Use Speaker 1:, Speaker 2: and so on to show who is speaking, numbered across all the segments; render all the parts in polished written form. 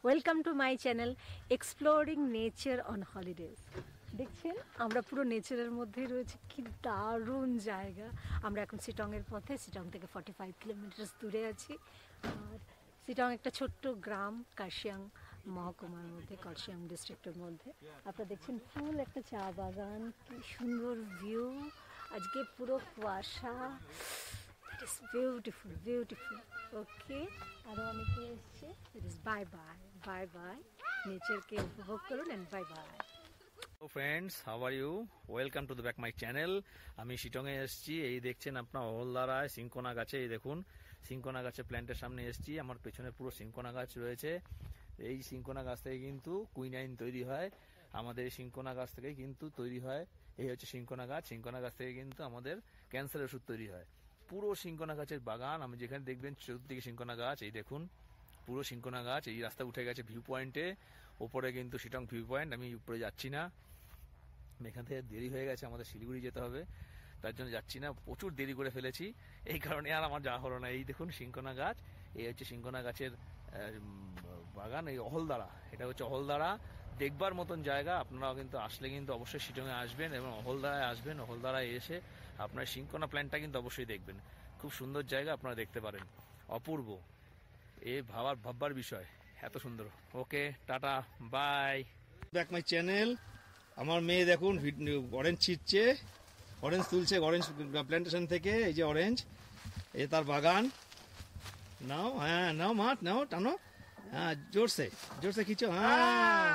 Speaker 1: Welcome to my channel exploring nature on holidays. দেখছেন আমরা পুরো নেচারের মধ্যেই রয়েছি, কি দারুণ জায়গা। আমরা এখন শিটংয়ের পথে, শিটং থেকে 45 কিলোমিটার দূরে আছি। আর শিটং একটা ছোট্ট গ্রাম, কার্শিয়াং মহকুমার মধ্যে, কার্শিয়াং ডিস্ট্রিক্টের মধ্যে। আপনারা দেখছেন ফুল একটা চা বাগান, কি সুন্দর ভিউ। আজকে পুরো কুয়াশা, that is beautiful beautiful. Okay, আরও অনেকে এসছে। It is bye bye bye bye, নেচারকে উপভোগ করুন and bye bye.
Speaker 2: Hello friends, how are you? Welcome to the back my channel. আমি শিটং এ এসেছি। এই দেখছেন আপনার অহলদারায় সিংকোনা গাছে, এই দেখুন সিংকোনা গাছের প্ল্যান্টের সামনে এসেছি। আমার পেছনে পুরো সিংকোনা গাছ রয়েছে। এই সিংকোনা গাছ থেকে কিন্তু কুইনাইন তৈরি হয়। আমাদের সিংকোনা গাছ থেকে কিন্তু তৈরি হয়, এই হচ্ছে সিংকোনা গাছ। সিংকোনা গাছ থেকে কিন্তু আমাদের ক্যান্সারের ওষুধ তৈরি হয়। পুরো সিংকোনা গাছের বাগান, আমি যেখানে দেখবেন চতুর্দিকে সিংকোনা গাছ। এই দেখুন পুরো সিংকোনা গাছ। এই রাস্তা উঠে গেছে ভিউ পয়েন্টে, ওপরে কিন্তু শিটং ভিউ পয়েন্ট। আমি উপরে যাচ্ছি না, এখান থেকে দেরি হয়ে গেছে, আমাদের শিলিগুড়ি যেতে হবে, তার জন্য যাচ্ছি না। প্রচুর দেরি করে ফেলেছি, এই কারণে আর আমার যাওয়া হলো না। এই দেখুন সিংকোনা গাছ, এই হচ্ছে সিংকোনা গাছের বাগান। এই অহলদারা, এটা হচ্ছে অহলদারা, দেখবার মতন জায়গা। আপনারাও কিন্তু আসলে কিন্তু অবশ্যই শিটংয়ে আসবেন এবং অহলদারায় আসবেন। অহলদারায় এসে আপনার সিংকোনা প্ল্যান্টটা কিন্তু অবশ্যই দেখবেন। খুব সুন্দর জায়গা, আপনারা দেখতে পারেন, অপূর্ব। ভাববার বিষয়, এত সুন্দর। Okay, tata, bye.
Speaker 3: Back my channel. আমার মেয়ে দেখুন অরেঞ্জ ছিটছে, অরেঞ্জ তুলছে অরেঞ্জ প্ল্যান্টেশন থেকে। এই যে অরেঞ্জ, এই তার বাগান। নাও, হ্যাঁ নাও মা, নাও, টানো, হ্যাঁ জোরসে জোরসে খিচো, হ্যাঁ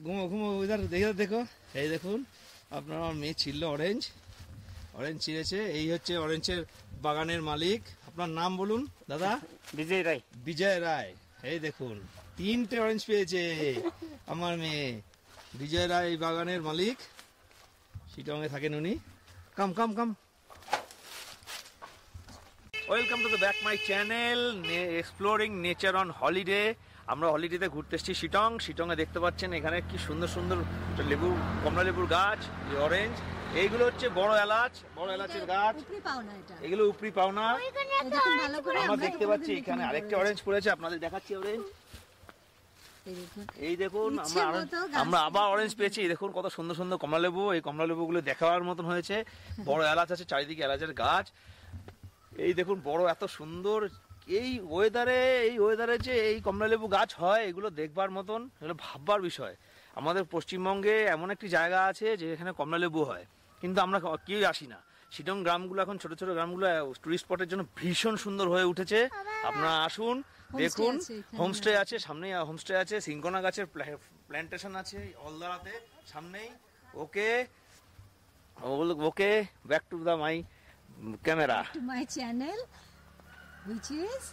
Speaker 3: ঘুমো ঘুমো। ইধার দেখো, এই দেখুন আপনার আমার মেয়ে ছিল অরেঞ্জ, অরেঞ্জ ছিঁড়েছে। এই হচ্ছে অরেঞ্জের বাগানের মালিক। আপনার নাম বলুন দাদা?
Speaker 4: বিজয় রায়।
Speaker 3: বিজয় রায়। এই দেখুন 3টে অরেঞ্জ পেয়েছে আমার মেয়ে। বিজয় রায় এই বাগানের মালিক, শিটং এ থাকেন উনি। Come come come.
Speaker 2: Welcome to the back my channel exploring nature on holiday. আমরা হলিডেতে ঘুরতে এসেছি শিটং। শিটংয়ে দেখতে পাচ্ছেন এখানে কি সুন্দর সুন্দর লেবু, কমলা লেবুর গাছ, অরেঞ্জ। এইগুলো হচ্ছে বড় এলাচ, বড় এলাচের গাছ। এগুলো উপরি পাওনা। আমরা দেখতে পাচ্ছি এখানে আরেকটা অরেঞ্জ পড়েছে, আপনাদের দেখাচ্ছি অরেঞ্জ। এই দেখুন আমরা আবার অরেঞ্জ পেয়েছি। এই দেখুন কত সুন্দর সুন্দর কমলা লেবু। এই কমলা লেবু গুলো দেখার মতন হয়েছে। বড় এলাচ আছে, চারিদিকে এলাচের গাছ। এই দেখুন বড়, এত সুন্দর। এই ওয়েদারে যে এই কমলা লেবু গাছ হয়, এগুলো দেখবার মতন, এগুলো ভাববার বিষয়। আমাদের পশ্চিমবঙ্গে এমন একটি জায়গা আছে যে এখানে কমলা লেবু হয়, কিন্তু আমরা কেউ আসি না। শিটং গ্রামগুলো এখন ছোট ছোট গ্রামগুলো টুরিস্ট স্পটের জন্য ভীষণ সুন্দর হয়ে উঠেছে। আপনারা আসুন, দেখুন। হোমস্টে আছে, সামনেই হোমস্টে আছে। সিংকোনা গাছের প্ল্যান্টেশন আছে অলদারাতে, সামনেই। Okay okay, back to the my camera,
Speaker 1: my channel which is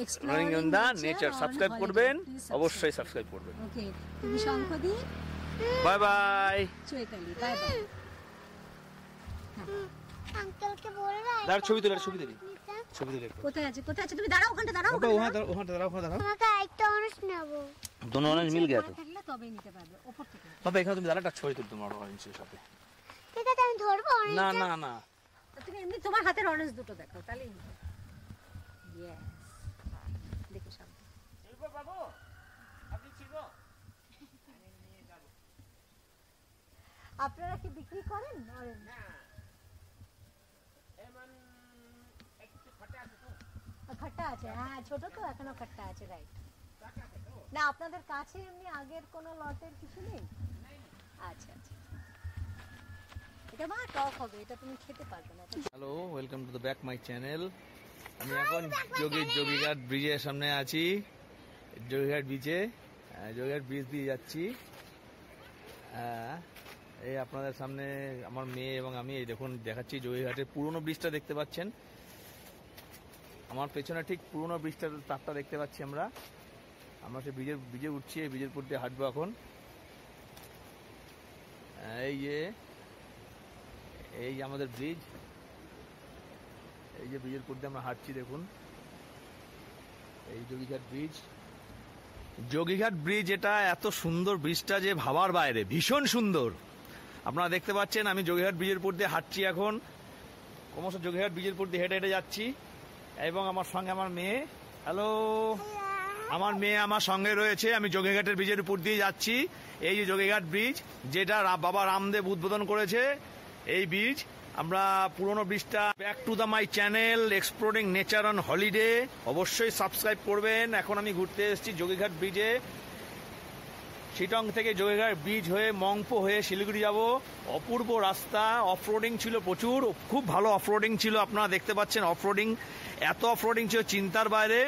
Speaker 2: exploring the nature. Subscribe করবেন, অবশ্যই সাবস্ক্রাইব করবেন।
Speaker 1: ওকে, তুমি শঙ্খদি,
Speaker 2: bye bye.
Speaker 1: Chaitali, bye bye.
Speaker 4: আঙ্কেলকে বলরা
Speaker 2: দাঁড়া, ছবি তুলে, ছবি তুলি, ছবি তুলে।
Speaker 1: কোথায় আছে, কোথায় আছে? তুমি দাঁড়াও, ওখানটা দাঁড়াও,
Speaker 3: ওখানে দাঁড়াও।
Speaker 4: আমাকে একটা অরেঞ্জ নেব।
Speaker 2: दोनों অরেঞ্জ মিল গেছে।
Speaker 1: থাকলে তবেই নিতে পারবে, উপর থেকে।
Speaker 2: বাবা এখানে তুমি দাঁড়াটা ছবি তুল তোমার অরেঞ্জের সাথে।
Speaker 4: ঠিক আছে, আমি ধরবো অরেঞ্জ।
Speaker 2: না না না,
Speaker 1: তুমি এমনি তোমার হাতের অরেঞ্জ দুটো দেখো, তাহলেই হবে। ইয়েস, দেখো সামনে।
Speaker 2: ছিলবো বাবু, আপনি ছিলবো।
Speaker 1: আপনারা কি বিক্রি করেন অরেঞ্জ?
Speaker 2: না, এমন একটু ফাটা আছে তো।
Speaker 1: খট্টা আছে, হ্যাঁ ছোট তো, এখনো খট্টা আছে, রাইট। না আপনাদের কাছে এমনি আগের কোনো লটের কিছু নেই? আচ্ছা আচ্ছা, এটা মা টক হবে, এটা তুমি খেতে পারবে না।
Speaker 2: Hello, welcome to the back my channel. আমি এখন যোগীঘাট ব্রিজের সামনে আছি। যোগীঘাট ব্রিজ দিয়ে যাচ্ছি। এই আপনাদের সামনে আমার মেয়ে এবং আমি, এই দেখুন দেখাচ্ছি যোগীঘাটের পুরনো ব্রিজটা দেখতে পাচ্ছেন। আমার পেছনে ঠিক পুরনো ব্রিজটার তারটা দেখতে পাচ্ছি আমরা। আমরা সে ব্রিজে উঠছি, এই ব্রিজের উপর দিয়ে হাঁটবো এখন। এই যে আমাদের ব্রিজ, এই যে ব্রিজের উপর দিয়ে আমরা হাঁটছি, দেখুন এই যোগীঘাট ব্রিজ। এটা এত সুন্দর ব্রিজটা যে ভাবার বাইরে, ভীষণ সুন্দর। আপনারা দেখতে পাচ্ছেন আমি যোগীঘাট ব্রিজের উপর দিয়ে হাঁটছি এখন, ক্রমশ যোগীঘাট ব্রিজের উপর দিয়ে হেঁটে হেঁটে যাচ্ছি, এবং আমার সঙ্গে আমার মেয়ে। হ্যালো, আমার মেয়ে আমার সঙ্গে রয়েছে, আমি যোগীঘাটের ব্রিজের উপর দিয়ে যাচ্ছি। এই যে যোগীঘাট ব্রিজ, যেটা বাবা রামদেব উদ্বোধন করেছে, এই ব্রিজ। আমরা পুরনো ব্রিজটা, back to the my channel exploring nature on holiday, অবশ্যই সাবস্ক্রাইব করবেন। এখন আমি ঘুরতে এসেছি যোগীঘাট ব্রিজে। শিটং থেকে যোগীঘাট ব্রিজ হয়ে মংপো হয়ে শিলিগুড়ি যাব। অপূর্ব রাস্তা, অফরোডিং ছিল প্রচুর, খুব ভালো অফরোডিং ছিল। আপনারা দেখতে পাচ্ছেন অফরোডিং, এত অফরোডিং ছিল চিন্তার বাইরে।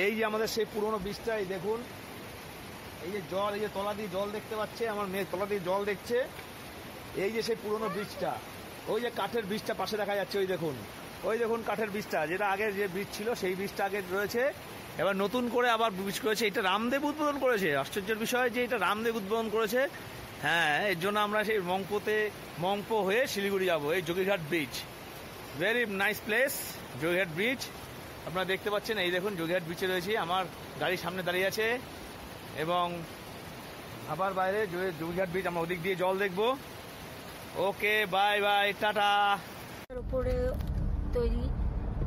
Speaker 2: এই যে আমাদের সেই পুরনো ব্রিজটা, এই দেখুন, এই যে জল, এই যে তলা দিয়ে জল দেখতে পাচ্ছে, আমার মেয়ে তলা দিয়ে জল দেখছে। এই যে সেই পুরনো ব্রিজটা, ওই যে কাঠের ব্রিজটা পাশে দেখা যাচ্ছে, ওই দেখুন কাঠের ব্রিজটা, যেটা আগে যে ব্রিজ ছিল সেই ব্রিজটা আগে রয়েছে। এবার নতুন করে আবার ব্রিজ করেছে, এটা রামদেব উদ্বোধন করেছে। আশ্চর্যের বিষয় যে এটা রামদেব উদ্বোধন করেছে। হ্যাঁ, এর জন্য আমরা সেই মংপো হয়ে শিলিগুড়ি যাবো। এই Jogighat bridge, very nice place Jogighat bridge. আপনারা দেখতে পাচ্ছেন, এই দেখুন যোগীঘাট ব্রিজে রয়েছি, আমার গাড়ির সামনে দাঁড়িয়ে আছে এবং আবার বাইরে যোগীঘাট ব্রিজ। আমরা ওদিক দিয়ে জল দেখবো। ওকে, বাই বাই, টাটা।
Speaker 1: উপরে তৈরি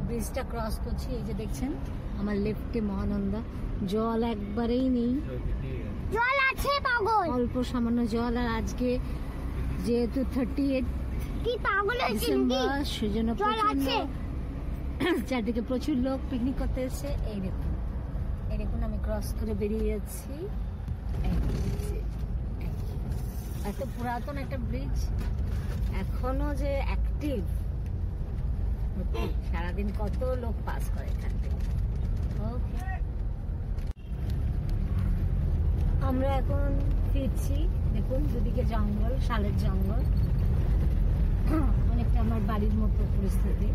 Speaker 1: ব্রিজটা ক্রস করছি, এই যে দেখছেন আমার লেফটে মহানন্দা। জল একবারেই নেই,
Speaker 4: জল আছে পাগল,
Speaker 1: অল্প সামান্য জল। আর আজকে যেহেতু 38
Speaker 4: কি পাগল হয়েছিস
Speaker 1: ডিসেম্বর, সেজন্য
Speaker 4: জল
Speaker 1: প্রচন্ড
Speaker 4: আছে।
Speaker 1: চারদিকে প্রচুর লোক পিকনিক করতে এসেছে। এই দেখুন আমি ক্রস করে বেরিয়ে যাচ্ছি। এত পুরাতন একটা ব্রিজ, এখনো যে অ্যাক্টিভ, সারাদিন কত লোক পাস করে এখান থেকে। ওকে, আমরা এখন ফিরছি। দেখুন দুদিকে জঙ্গল, শালের জঙ্গল, অনেকটা আমার বাড়ির মতো পরিস্থিতি।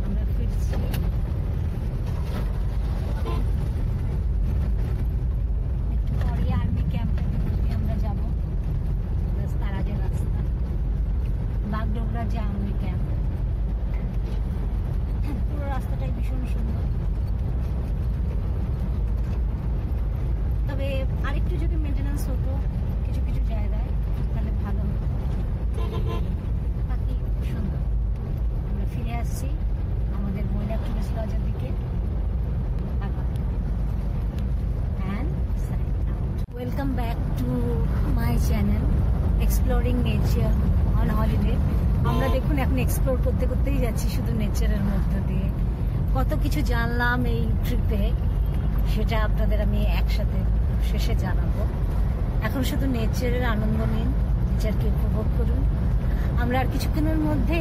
Speaker 1: আমরা ফিরছি। একটু পরে আর্মি ক্যাম্পের দিকে আমরা যাবো। তার আগে রাস্তা বাগডোগরা যে আর্মি ক্যাম্প, পুরো রাস্তাটাই ভীষণ সুন্দর। তবে আরেকটু যদি মেনটেন্যান্স হতো কিছু কিছু জায়গায়, তাহলে ভালো হতো। বাকি সুন্দর। আমরা ফিরে আসছি আমাদের মহিলা টুরিস্ট লজের দিকে। Welcome back to my channel exploring nature on holiday. আমরা দেখুন এখন এক্সপ্লোর করতে করতেই যাচ্ছি শুধু নেচারের মধ্যে দিয়ে। কত কিছু জানলাম এই ট্রিপে, সেটা আপনাদের আমি একসাথে শেষে জানাবো। এখন শুধু নেচারের আনন্দ নিন, নেচারকে উপভোগ করুন। আমরা আর কিছুক্ষণের মধ্যে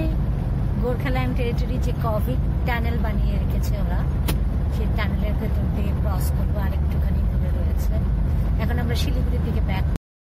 Speaker 1: গোর্খাল্যান্ড টেরিটরি যে কভিড টানেল বানিয়ে রেখেছে ওরা, সেই টানেলের ভেতর দিয়ে ক্রস করবো। আর একটুখানি দূরে রয়েছে। এখন আমরা শিলিগুড়ির দিকে ব্যাক